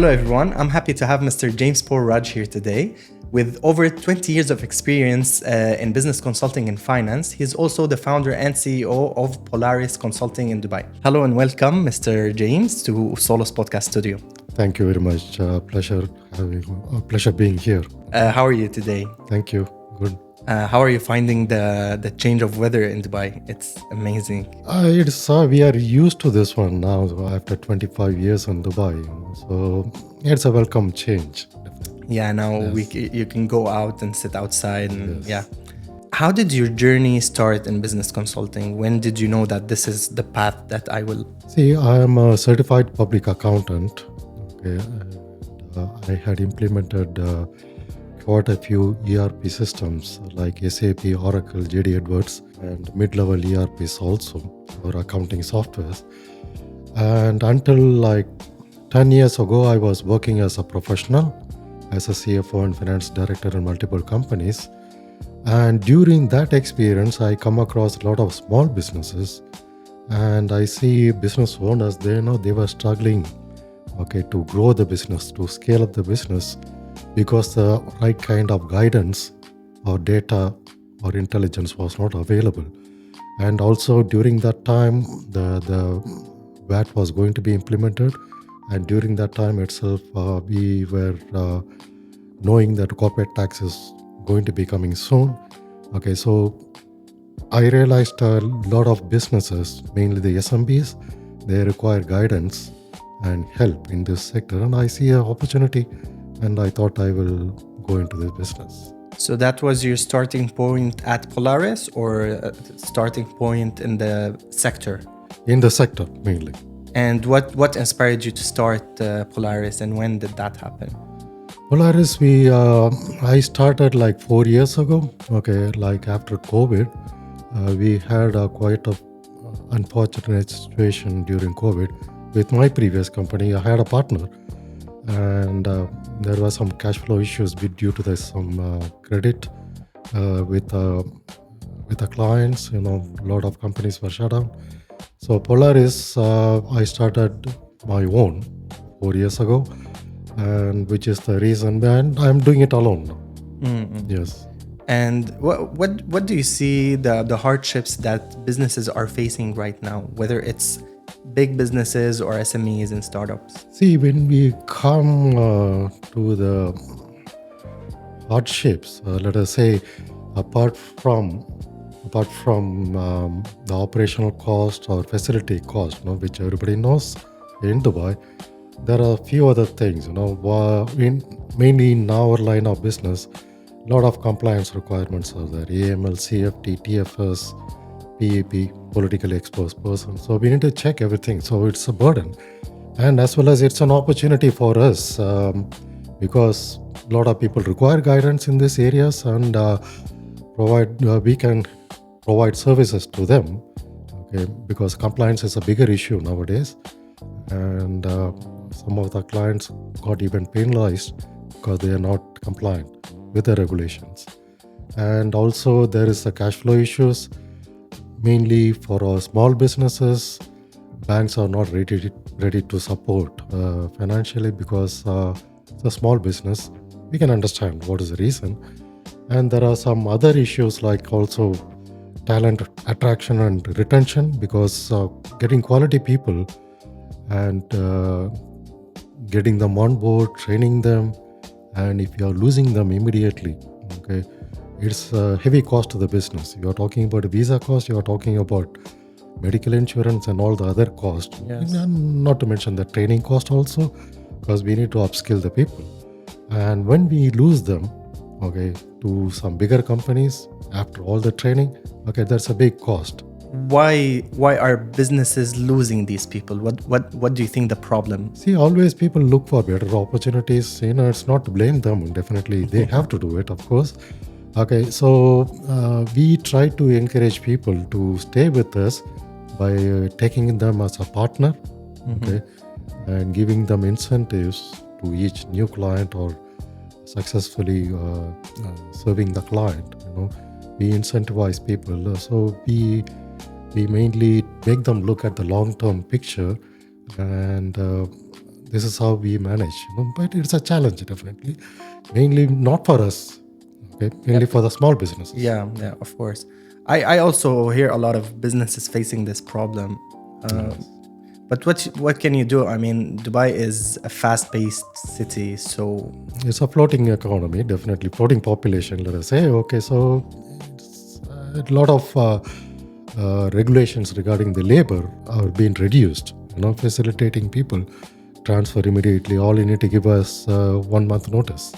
Hello, everyone. I'm happy to have Mr. James Paulraj here today. With over 20 years of experience in business consulting and finance, he's also the founder and CEO of Polaris Consulting in Dubai. Hello and welcome, Mr. James, to Solus Podcast Studio. Thank you very much. Pleasure being here. How are you today? Thank you. Good. How are you finding the change of weather in Dubai? It's amazing. We are used to this one now after 25 years in Dubai. So it's a welcome change. Yeah, now you can go out and sit outside. And yeah. How did your journey start in business consulting? When did you know that this is the path that I will? See, I am a certified public accountant. Okay, I had implemented quite a few ERP systems like SAP, Oracle, JD Edwards, and mid-level ERPs also for accounting softwares. And until like 10 years ago, I was working as a professional, as a CFO and finance director in multiple companies. And during that experience, I come across a lot of small businesses, and I see business owners, they were struggling, to grow the business, to scale up the business, because the right kind of guidance or data or intelligence was not available. And also during that time, the VAT was going to be implemented. And during that time itself, we were knowing that corporate tax is going to be coming soon. Okay, so I realized a lot of businesses, mainly the SMBs, they require guidance and help in this sector. And I see an opportunity, and I thought I will go into this business. So that was your starting point at Polaris, or starting point in the sector? In the sector, mainly. And what inspired you to start Polaris, and when did that happen? Polaris, I started like 4 years ago. Okay, like after COVID, we had quite a unfortunate situation during COVID. With my previous company, I had a partner, and there were some cash flow issues due to some credit with the clients. A lot of companies were shut down. So Polaris, I started my own 4 years ago, and which is the reason, and I'm doing it alone now. Mm-hmm. Yes. And what do you see the hardships that businesses are facing right now, whether it's big businesses or SMEs and startups? See, when we come to the hardships, let us say, apart from the operational cost or facility cost, which everybody knows in Dubai, there are a few other things. Mainly in our line of business, a lot of compliance requirements are there: AML, CFT, TFS, PEP, politically exposed person. So we need to check everything. So it's a burden, and as well as it's an opportunity for us because a lot of people require guidance in these areas, and we can provide services to them. Okay, because compliance is a bigger issue nowadays, and some of the clients got even penalized because they are not compliant with the regulations. And also there is the cash flow issues. Mainly for our small businesses, banks are not ready to support financially because it's a small business. We can understand what is the reason. And there are some other issues like also talent attraction and retention, because getting quality people and getting them on board, training them, and if you are losing them immediately, okay, it's a heavy cost to the business. You are talking about a visa cost, you are talking about medical insurance and all the other costs. Yes. And not to mention the training cost also, because we need to upskill the people. And when we lose them, to some bigger companies after all the training, that's a big cost. Why are businesses losing these people? What do you think the problem? See, always people look for better opportunities. It's not to blame them. Definitely, they have to do it, of course. Okay, so we try to encourage people to stay with us by taking them as a partner, and giving them incentives to each new client or successfully serving the client. We incentivize people, so we mainly make them look at the long-term picture, and this is how we manage. But it's a challenge, definitely. Mainly not for us, okay? Mainly for the small businesses. Yeah, of course. I also hear a lot of businesses facing this problem. But what can you do? I mean, Dubai is a fast-paced city, so It's a floating economy, definitely floating population, let us say. Okay, so it's a lot of regulations regarding the labor are being reduced, facilitating people transfer immediately. All you need to give us 1 month notice.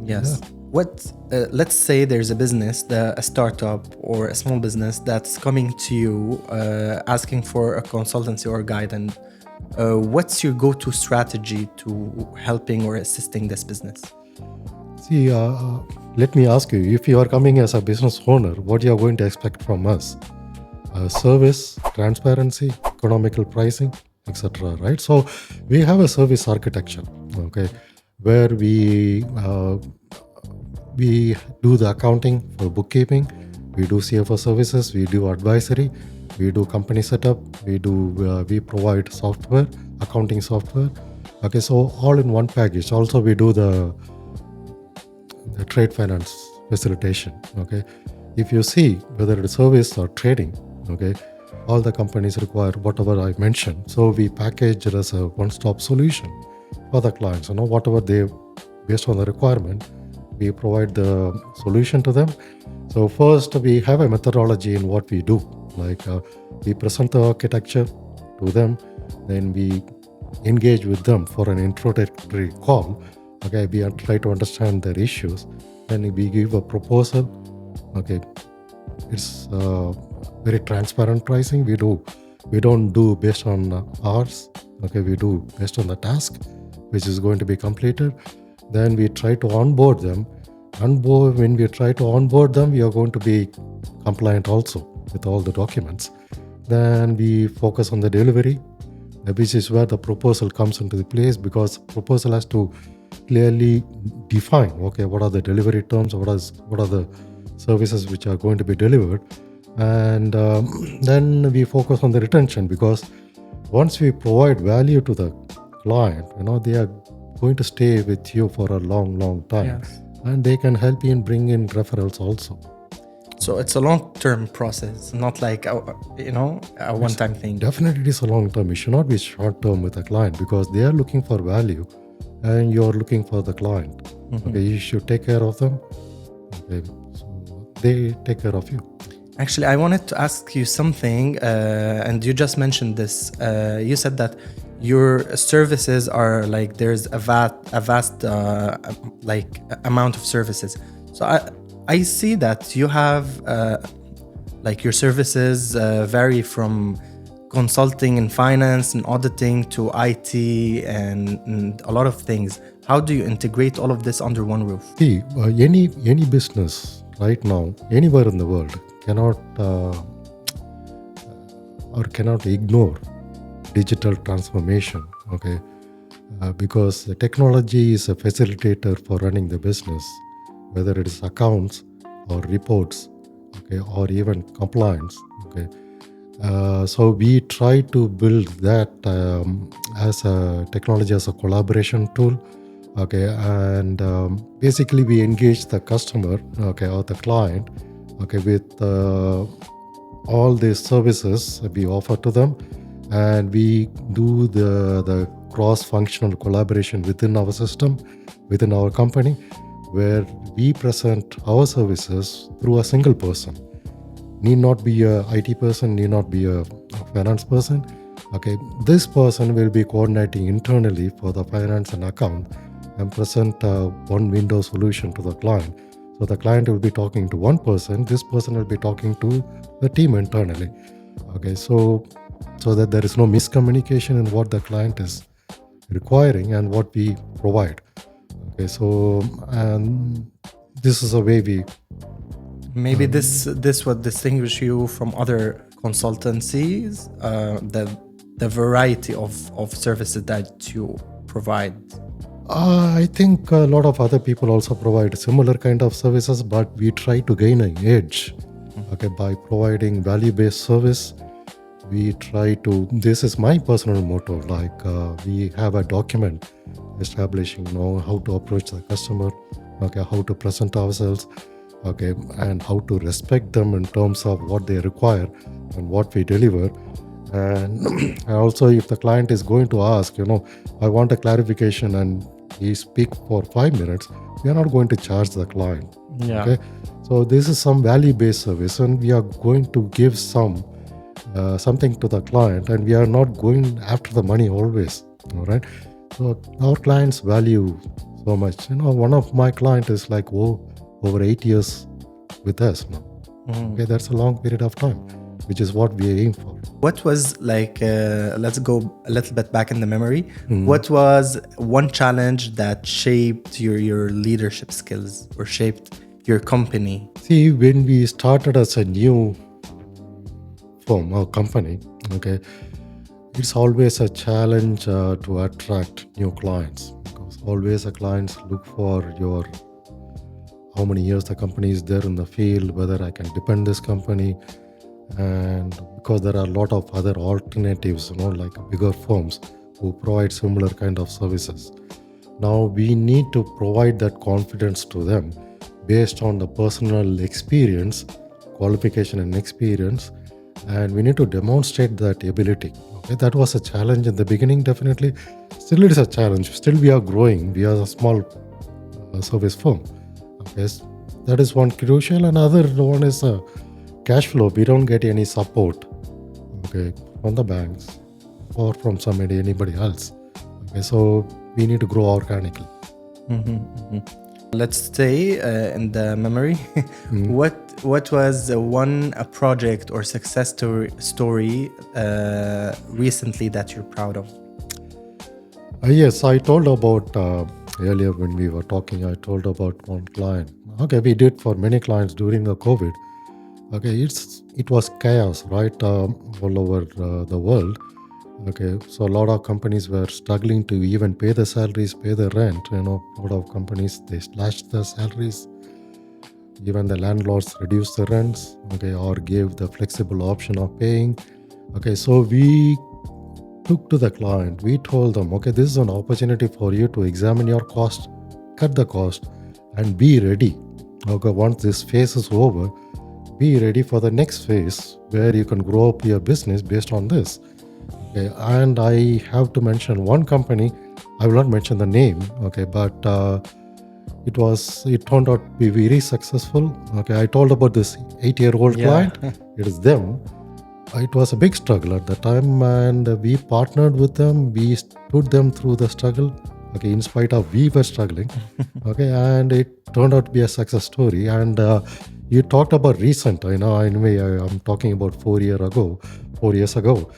yes. Let's say there's a business, a startup or a small business that's coming to you asking for a consultancy or guide, and what's your go-to strategy to helping or assisting this business? See, let me ask you, if you are coming as a business owner, what you are going to expect from us? Service, transparency, economical pricing, etc. Right? So we have a service architecture, okay, where we do the accounting for bookkeeping, we do CFO services, we do advisory, we do company setup, we provide software, accounting software. Okay, so all in one package. Also, we do the trade finance facilitation. Okay, if you see whether it's service or trading, okay, all the companies require whatever I mentioned. So we package it as a one-stop solution for the clients. Whatever they, based on the requirement, we provide the solution to them. So first, we have a methodology in what we do. Like we present the architecture to them, then we engage with them for an introductory call. Okay, we try to understand their issues. Then we give a proposal. Okay, it's very transparent pricing. We don't do based on hours. Okay, we do based on the task which is going to be completed. Then we try to onboard them. When we try to onboard them, we are going to be compliant also with all the documents. Then we focus on the delivery, which is where the proposal comes into the place, because proposal has to clearly define, okay, what are the delivery terms, what are the services which are going to be delivered. And then we focus on the retention, because once we provide value to the client, they are going to stay with you for a long time. Yes. And they can help you in bring in referrals also. So it's a long-term process, not like a one-time thing. Definitely it is a long-term. It should not be short-term with a client, because they are looking for value and you're looking for the client. Mm-hmm. Okay, you should take care of them. Okay, so they take care of you. Actually, I wanted to ask you something, and you just mentioned this. You said that your services are like there's a vast like amount of services. So I see that you have like your services vary from consulting and finance and auditing to IT and a lot of things. How do you integrate all of this under one roof? See, any business right now, anywhere in the world, cannot ignore digital transformation, okay? Because the technology is a facilitator for running the business, whether it is accounts or reports, okay, or even compliance, okay? So we try to build that as a technology, as a collaboration tool, okay? And basically we engage the customer, okay, or the client, okay, with all the services we offer to them, and we do the cross-functional collaboration within our system, within our company, where we present our services through a single person. Need not be a IT person, need not be a finance person. Okay, this person will be coordinating internally for the finance and account and present one window solution to the client. So the client will be talking to one person, this person will be talking to the team internally. Okay, so that there is no miscommunication in what the client is requiring and what we provide. Okay, so and this is a way we maybe this would distinguish you from other consultancies, the variety of services that you provide. I think a lot of other people also provide similar kind of services, but we try to gain an edge, okay, by providing value-based service, we try to, this is my personal motto, like we have a document establishing, how to approach the customer, okay, how to present ourselves, okay, and how to respect them in terms of what they require and what we deliver. And and also, if the client is going to ask, I want a clarification, and he speak for 5 minutes, we are not going to charge the client. Yeah. Okay, so this is some value-based service, and we are going to give something to the client, and we are not going after the money always. All right, so our clients value so much. One of my client is like over 8 years with us now. Okay, that's a long period of time, which is what we aim for. What was like, let's go a little bit back in the memory. What was one challenge that shaped your leadership skills or shaped your company? See, when we started as a new firm or company, okay, it's always a challenge to attract new clients, because always the clients look for how many years the company is there in the field, whether I can depend this company. And because there are a lot of other alternatives, like bigger firms who provide similar kind of services. Now we need to provide that confidence to them based on the personal experience, qualification and experience, and we need to demonstrate that ability. Okay, that was a challenge in the beginning, definitely. Still it is a challenge. Still we are growing. We are a small service firm. Okay, that is one crucial. Another one is cash flow. We don't get any support, okay, from the banks or from anybody else. Okay, so we need to grow organically. Let's stay in the memory. What was a project or success story recently that you're proud of? Yes, I told about earlier when we were talking. I told about one client. Okay, we did for many clients during the COVID. Okay, it was chaos, right, all over the world. Okay, so a lot of companies were struggling to even pay the salaries, pay the rent. A lot of companies, they slashed the salaries. Even the landlords reduced the rents, okay, or gave the flexible option of paying. Okay, so we took to the client. We told them, okay, this is an opportunity for you to examine your cost, cut the cost, and be ready. Okay, once this phase is over, be ready for the next phase where you can grow up your business based on this. Okay, and I have to mention one company. I will not mention the name, okay, but it turned out to be very successful. Okay, I told about this 8-year-old client. It is them. It was a big struggle at the time, and we partnered with them. We put them through the struggle. Okay, in spite of we were struggling. Okay, and it turned out to be a success story. And you talked about recent. Anyway, I'm talking about 4 years ago.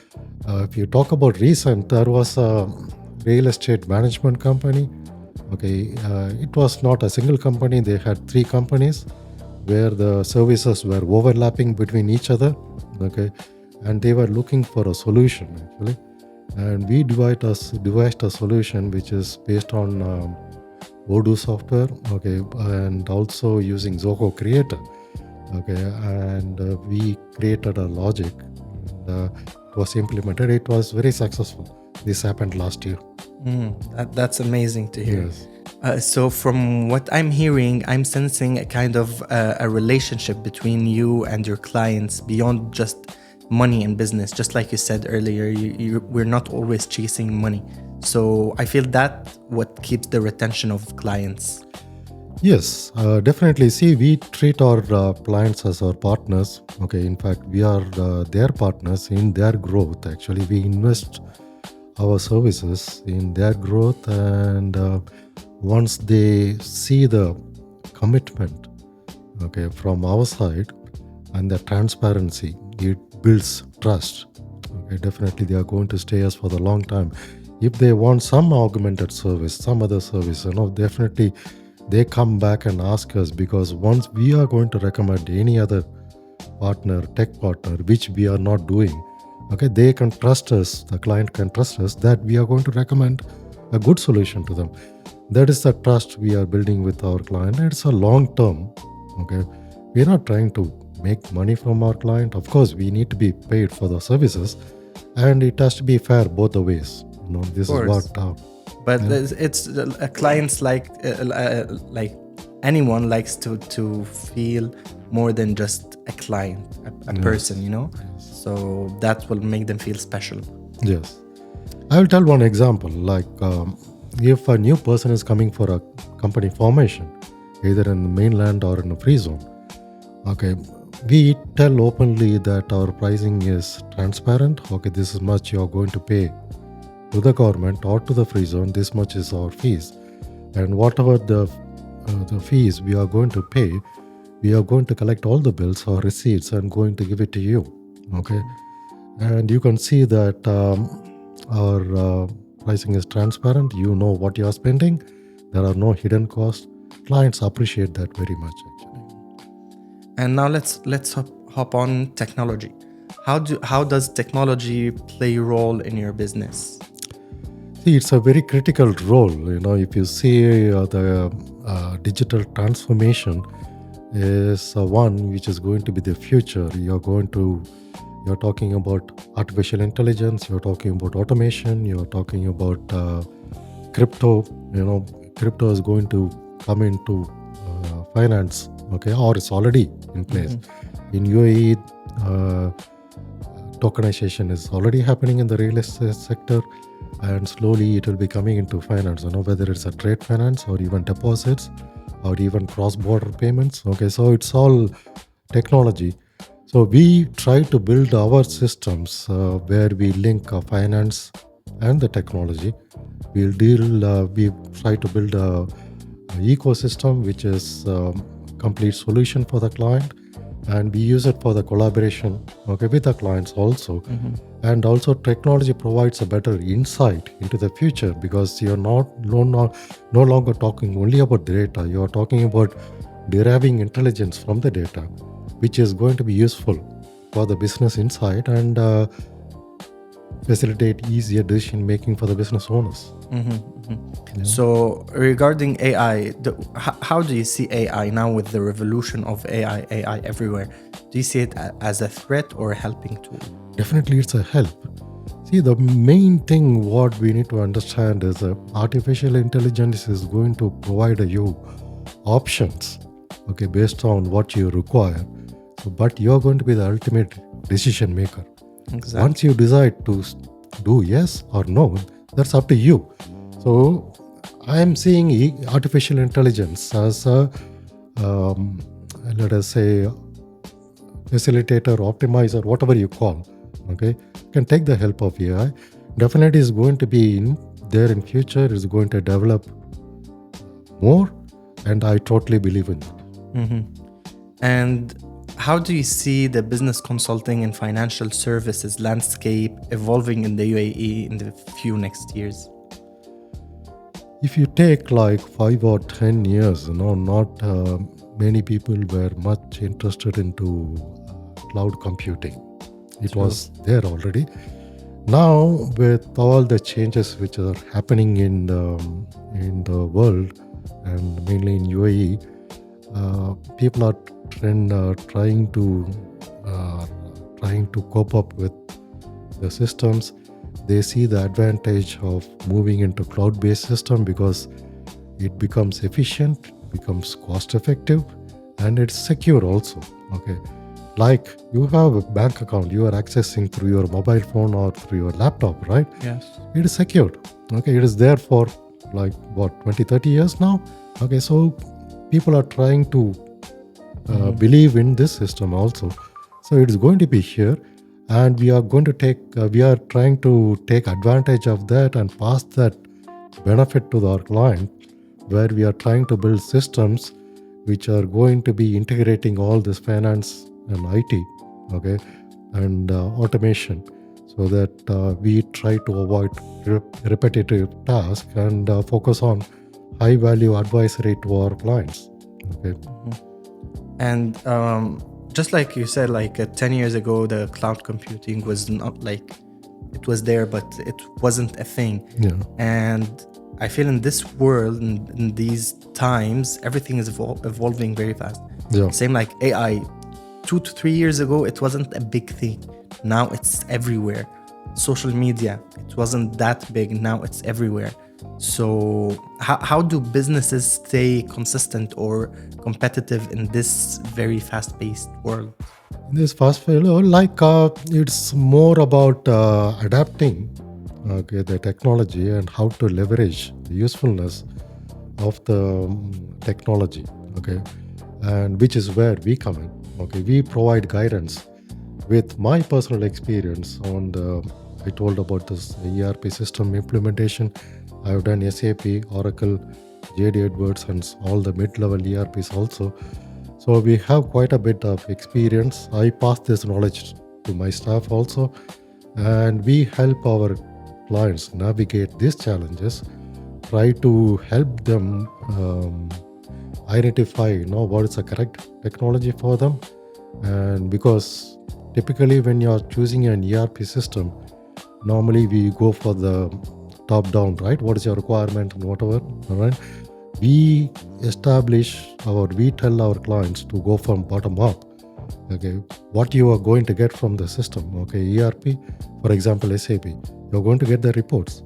If you talk about recent, there was a real estate management company. Okay, it was not a single company. They had 3 companies where the services were overlapping between each other. Okay, and they were looking for a solution actually. And we devised a solution which is based on Odoo software. Okay, and also using Zoho Creator. Okay, and we created a logic. And, it was implemented. It was very successful. This happened last year. That's amazing to hear. Yes. So from what I'm hearing, I'm sensing a kind of a relationship between you and your clients beyond just money and business. Just like you said earlier, we're not always chasing money. So I feel that what keeps the retention of clients. Yes, definitely. See, we treat our clients as our partners. Okay, in fact, we are their partners in their growth. Actually, we invest our services in their growth, and once they see the commitment, okay, from our side and the transparency, it builds trust. Okay, definitely, they are going to stay us for the long time. If they want some augmented service, some other service, definitely they come back and ask us, because once we are going to recommend any other partner, tech partner, which we are not doing, okay, they can trust us, the client can trust us that we are going to recommend a good solution to them. That is the trust we are building with our client. It's a long term. Okay, we are not trying to make money from our client. Of course, we need to be paid for the services, and it has to be fair both the ways. This is what. But it's clients like anyone likes to feel more than just a client, a person, So that will make them feel special. Yes. I will tell one example. Like if a new person is coming for a company formation, either in the mainland or in a free zone, okay, we tell openly that our pricing is transparent. Okay, this is much you are going to pay to the government or to the free zone. This much is our fees, and whatever the fees we are going to pay, we are going to collect all the bills or receipts and going to give it to you. Okay, and you can see that our pricing is transparent. You know what you are spending. There are no hidden costs. Clients appreciate that very much, actually. And now let's hop on technology. How does technology play a role in your business? See, it's a very critical role. If you see the digital transformation is one which is going to be the future. You're talking about artificial intelligence. You're talking about automation. You're talking about crypto. Crypto is going to come into finance. Okay, or it's already in place. In UAE, tokenization is already happening in the real estate sector, and slowly it will be coming into finance, whether it's a trade finance or even deposits or even cross-border payments. Okay, so it's all technology. So we try to build our systems where we link finance and the technology. We try to build a ecosystem which is complete solution for the client, and we use it for the collaboration, with the clients also. And also technology provides a better insight into the future, because you're no longer talking only about the data. You're talking about deriving intelligence from the data, which is going to be useful for the business insight and facilitate easier decision making for the business owners. So regarding AI, how do you see AI now with the revolution of AI everywhere? Do you see it as a threat or a helping tool? Definitely it's a help. See, the main thing what we need to understand is artificial intelligence is going to provide you options, based on what you require. But you're going to be the ultimate decision maker. Exactly. Once you decide to do yes or no, that's up to you. So I am seeing artificial intelligence as a, let us say, facilitator, optimizer, whatever you call. Okay, you can take the help of AI. Definitely is going to be there in future. Is going to develop more, and I totally believe in it. And how do you see the business consulting and financial services landscape evolving in the UAE in the few next years? If you take like 5 or 10 years, not many people were much interested into cloud computing. It was there already. Now, with all the changes which are happening in the world and mainly in UAE, people are trying to cope up with the systems. They see the advantage of moving into cloud-based system because it becomes efficient, becomes cost-effective, and it's secure also. Okay, like you have a bank account you are accessing through your mobile phone or through your laptop, right? Yes. It is secured. Okay, it is there for like 20-30 years now. Okay, so people are trying to believe in this system also. So it is going to be here, and we are trying to take advantage of that and pass that benefit to our client, where we are trying to build systems which are going to be integrating all this finance and IT, and automation, so that we try to avoid repetitive tasks and focus on high value advisory to our clients. And just like you said, 10 years ago, the cloud computing was not it was there, but it wasn't a thing. Yeah. And I feel in this world, in these times, everything is evolving very fast. Yeah. Same like AI. 2 to 3 years ago, it wasn't a big thing. Now it's everywhere. Social media, it wasn't that big. Now it's everywhere. So how do businesses stay consistent or competitive in this very fast-paced world? This fast food, it's more about adapting the technology and how to leverage the usefulness of the technology, okay, and which is where we come in. Okay, we provide guidance with my personal experience on the. I told about this ERP system implementation. I've done SAP, Oracle, JD Edwards, and all the mid-level ERPs also. So we have quite a bit of experience. I pass this knowledge to my staff also, and we help our clients navigate these challenges, try to help them identify what is the correct technology for them. And because typically when you are choosing an ERP system, normally we go for the top down, right? What is your requirement and whatever, all right? We tell our clients to go from bottom up. Okay, what you are going to get from the system. Okay, ERP, for example, SAP, you're going to get the reports.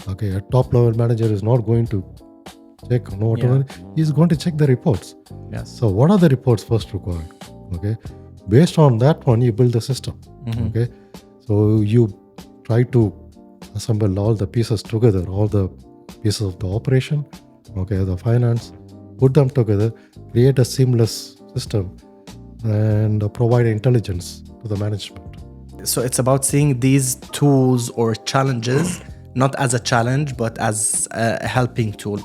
Okay, a top level manager is not going to check whatever, he's going to check the reports. Yes. So what are the reports first required? Okay, based on that one, you build the system. Okay, so you try to assemble all the pieces together, all the pieces of the operation, okay, the finance, put them together, create a seamless system, and provide intelligence to the management. So it's about seeing these tools or challenges not as a challenge, but as a helping tool.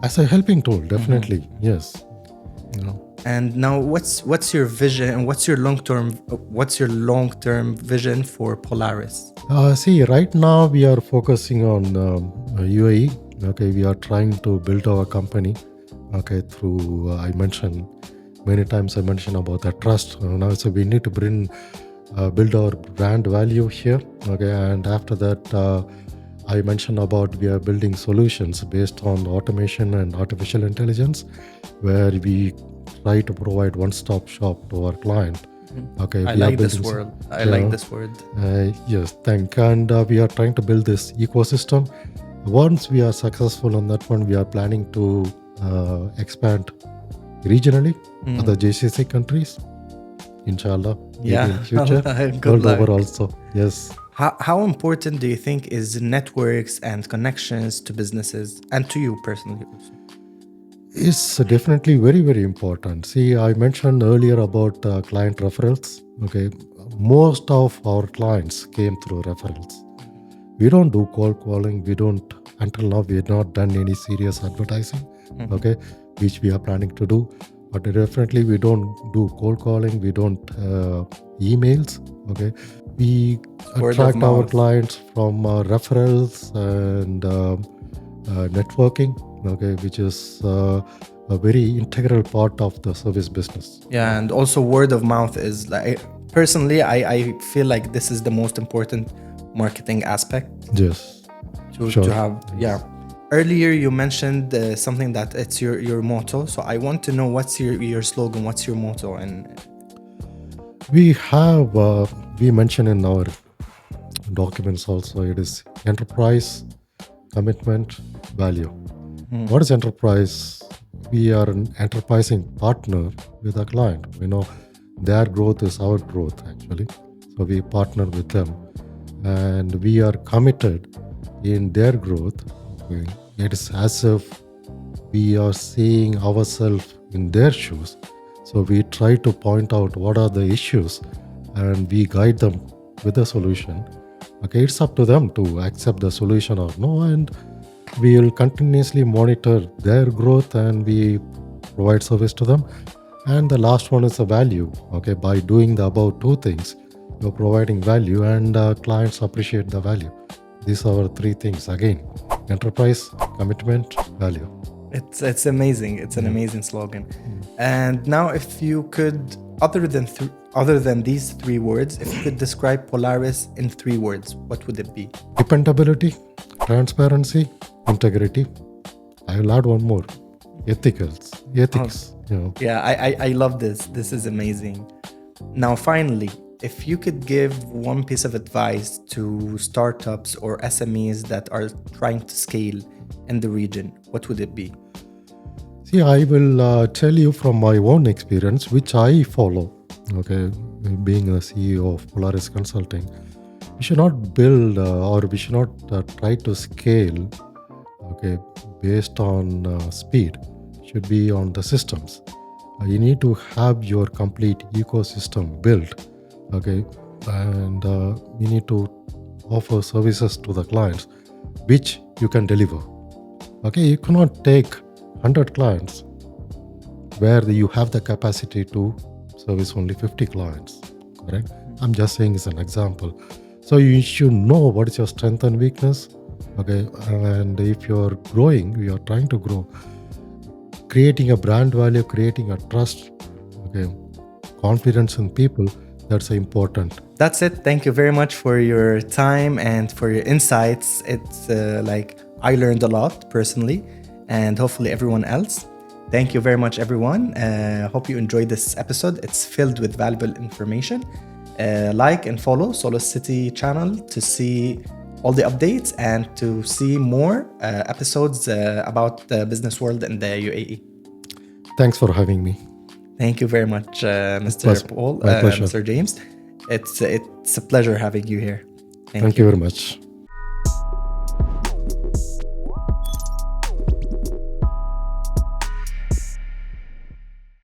As a helping tool, definitely, yes. And now, what's your vision and what's your long-term vision for Polaris? See, right now we are focusing on UAE. Okay, we are trying to build our company. Okay, through I mentioned many times about the trust. Now, so we need to build our brand value here. Okay, and after that, I mentioned about we are building solutions based on automation and artificial intelligence, where we try to provide one-stop shop to our client. Okay, I like this word. Yes, thank. And we are trying to build this ecosystem. Once we are successful on that one, we are planning to expand regionally other GCC countries. Inshallah, in future, world over also. Yes. How important do you think is networks and connections to businesses and to you personally also? It's definitely very, very important. See, I mentioned earlier about client referrals. Okay, most of our clients came through referrals. We don't do cold calling. Until now, we have not done any serious advertising, okay, which we are planning to do. But definitely, we don't do cold calling. We don't emails, okay. We attract our clients from referrals and networking, okay, which is a very integral part of the service business. Yeah, and also word of mouth is personally, I feel like this is the most important marketing aspect. Yes. To have, yeah. Earlier you mentioned something that it's your motto. So I want to know what's your slogan, what's your motto? And we have, we mentioned in our documents also, it is enterprise, commitment, value. What is enterprise? We are an enterprising partner with a client. Their growth is our growth actually. So we partner with them and we are committed in their growth. It is as if we are seeing ourselves in their shoes. So we try to point out what are the issues and we guide them with a solution. Okay, it's up to them to accept the solution or no, and we will continuously monitor their growth and we provide service to them. And the last one is the value. Okay, by doing the above two things, you're providing value and clients appreciate the value. These are our three things. Again, enterprise, commitment, value. It's amazing. It's an amazing slogan. And now, if you could, other than these three words, if you could describe Polaris in 3 words, what would it be? Dependability, transparency, integrity. I will add one more. Ethics. Yeah, I love this. This is amazing. Now, finally, if you could give one piece of advice to startups or SMEs that are trying to scale in the region, what would it be? See, I will tell you from my own experience, which I follow. Okay, being a CEO of Polaris Consulting, we should not build or we should not try to scale. Okay, based on speed, should be on the systems. You need to have your complete ecosystem built. Okay, and you need to offer services to the clients, which you can deliver. Okay, you cannot take 100 clients where you have the capacity to service only 50 clients, correct? I'm just saying as an example. So you should know what is your strength and weakness, okay? And if you're growing, you are trying to grow, creating a brand value, creating a trust, okay, confidence in people, that's important. That's it. Thank you very much for your time and for your insights. It's I learned a lot personally, and hopefully everyone else. Thank you very much, everyone. Hope you enjoyed this episode. It's filled with valuable information. Like and follow Solus City channel to see all the updates and to see more episodes about the business world in the UAE. Thanks for having me. Thank you very much, Mr. Paul, Mr. James. It's a pleasure having you here. Thank you very much.